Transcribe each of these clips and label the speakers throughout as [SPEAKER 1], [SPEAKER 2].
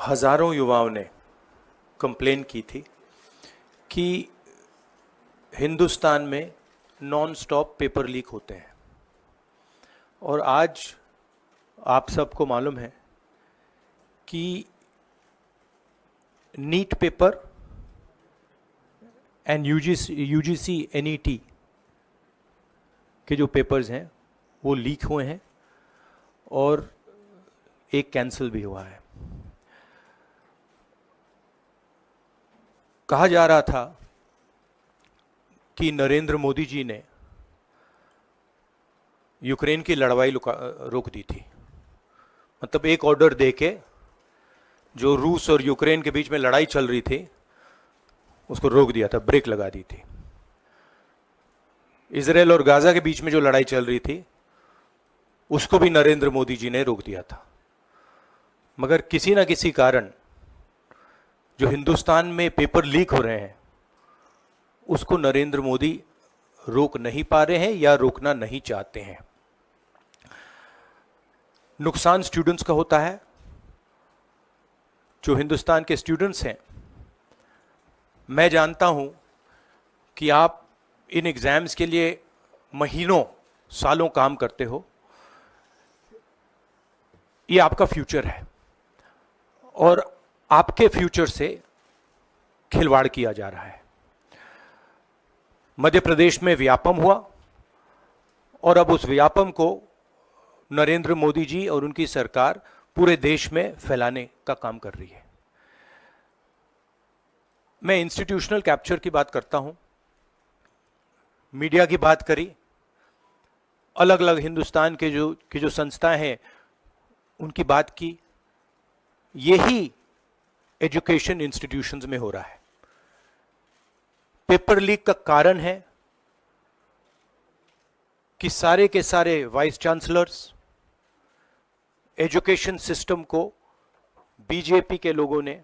[SPEAKER 1] हजारों युवाओं ने कंप्लेन की थी कि हिंदुस्तान में नॉन स्टॉप पेपर लीक होते हैं। और आज आप सबको मालूम है कि NEET paper and UGC NET के जो पेपर्स हैं वो लीक हुए हैं और एक कैंसिल भी हुआ है। कहा जा रहा था कि नरेंद्र मोदी जी ने यूक्रेन की लड़ाई रोक दी थी। मतलब एक ऑर्डर देके जो रूस और यूक्रेन के बीच में लड़ाई चल रही थी उसको रोक दिया था, ब्रेक लगा दी थी। इजराइल और गाजा के बीच में जो लड़ाई चल रही थी उसको भी नरेंद्र मोदी जी ने रोक दिया था। मगर किसी ना किसी कारण जो हिंदुस्तान में पेपर लीक हो रहे हैं उसको नरेंद्र मोदी रोक नहीं पा रहे हैं या रोकना नहीं चाहते हैं। नुकसान स्टूडेंट्स का होता है। जो हिंदुस्तान के स्टूडेंट्स हैं, मैं जानता हूं कि आप इन एग्जाम्स के लिए महीनों सालों काम करते हो। ये आपका फ्यूचर है और आपके फ्यूचर से खिलवाड़ किया जा रहा है। मध्य प्रदेश में व्यापम हुआ और अब उस व्यापम को नरेंद्र मोदी जी और उनकी सरकार पूरे देश में फैलाने का काम कर रही है। मैं इंस्टीट्यूशनल कैप्चर की बात करता हूं, मीडिया की बात करी, अलग अलग हिंदुस्तान के जो संस्थाएं हैं उनकी बात की। यही एजुकेशन इंस्टीट्यूशंस में हो रहा है। पेपर लीक का कारण है कि सारे के सारे वाइस चांसलर्स, एजुकेशन सिस्टम को बीजेपी के लोगों ने,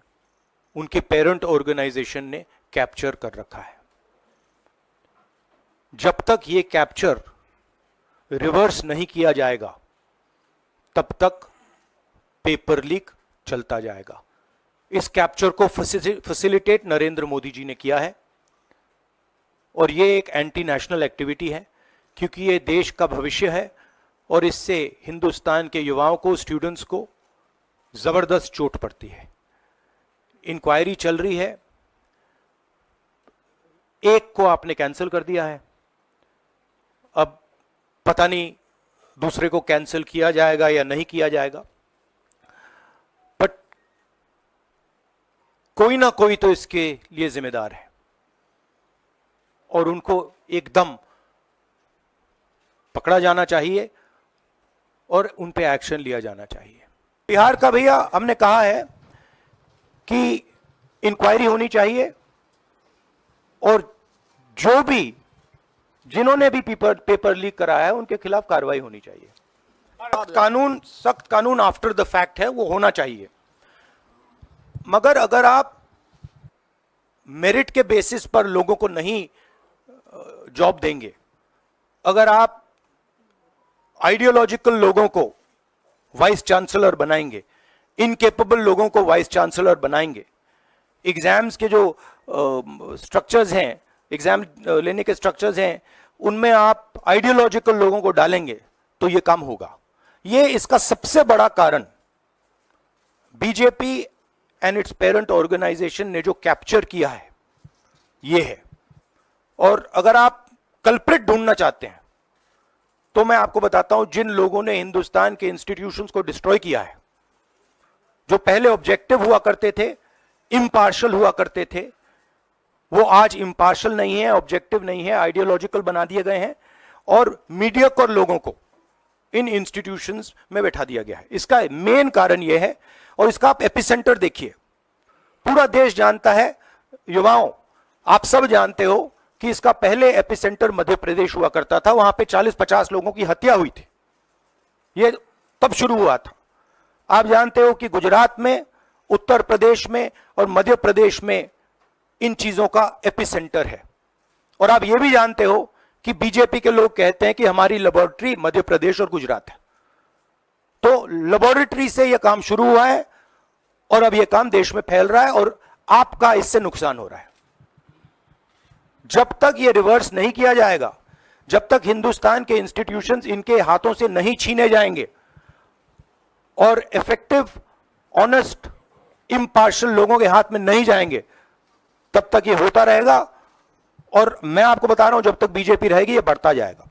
[SPEAKER 1] उनके पेरेंट ऑर्गेनाइजेशन ने कैप्चर कर रखा है। जब तक ये कैप्चर रिवर्स नहीं किया जाएगा तब तक पेपर लीक चलता जाएगा। इस कैप्चर को फैसिलिटेट नरेंद्र मोदी जी ने किया है और ये एक एंटी नेशनल एक्टिविटी है क्योंकि ये देश का भविष्य है और इससे हिंदुस्तान के युवाओं को, स्टूडेंट्स को जबरदस्त चोट पड़ती है। इंक्वायरी चल रही है, एक को आपने कैंसिल कर दिया है, अब पता नहीं दूसरे को कैंसिल किया जाएगा या नहीं किया जाएगा। बट कोई ना कोई तो इसके लिए जिम्मेदार है और उनको एकदम पकड़ा जाना चाहिए और उन पे एक्शन लिया जाना चाहिए। बिहार का भैया हमने कहा है कि इंक्वायरी होनी चाहिए और जो भी जिन्होंने भी पेपर लीक कराया है उनके खिलाफ कार्रवाई होनी चाहिए। सख्त कानून आफ्टर द फैक्ट है, वो होना चाहिए। मगर अगर आप मेरिट के बेसिस पर लोगों को नहीं जॉब देंगे, अगर आप आइडियोलॉजिकल लोगों को वाइस चांसलर बनाएंगे, इनकेपेबल लोगों को वाइस चांसलर बनाएंगे, एग्जाम्स के जो स्ट्रक्चर्स हैं, एग्जाम लेने के स्ट्रक्चर्स हैं, उनमें आप आइडियोलॉजिकल लोगों को डालेंगे तो यह काम होगा। ये इसका सबसे बड़ा कारण BJP and its parent organisation ने जो कैप्चर किया है ये है। और अगर आप कल्प्रिट ढूंढना चाहते हैं तो मैं आपको बताता हूं जिन लोगों ने हिंदुस्तान के इंस्टीट्यूशंस को डिस्ट्रॉय किया है, जो पहले ऑब्जेक्टिव हुआ करते थे, इम्पार्शियल हुआ करते थे, वो आज इम्पार्शियल नहीं है, ऑब्जेक्टिव नहीं है, आइडियोलॉजिकल बना दिए गए हैं और मीडियोकर लोगों को इन इंस्टीट्यूशंस में बैठा दिया गया है। इसका मेन कारण यह है और इसका आप एपिसेंटर देखिए। पूरा देश जानता है, युवाओं आप सब जानते हो कि इसका पहले एपिसेंटर मध्य प्रदेश हुआ करता था। वहां पे 40-50 लोगों की हत्या हुई थी, ये तब शुरू हुआ था। आप जानते हो कि गुजरात में, उत्तर प्रदेश में और मध्य प्रदेश में इन चीजों का एपिसेंटर है। और आप यह भी जानते हो कि बीजेपी के लोग कहते हैं कि हमारी लेबोरेटरी मध्य प्रदेश और गुजरात है। तो लेबोरेटरी से यह काम शुरू हुआ है और अब यह काम देश में फैल रहा है और आपका इससे नुकसान हो रहा है। जब तक यह रिवर्स नहीं किया जाएगा, जब तक हिंदुस्तान के इंस्टीट्यूशंस इनके हाथों से नहीं छीने जाएंगे और इफेक्टिव, ऑनेस्ट, इम्पार्शियल लोगों के हाथ में नहीं जाएंगे, तब तक ये होता रहेगा। और मैं आपको बता रहा हूं, जब तक बीजेपी रहेगी ये बढ़ता जाएगा।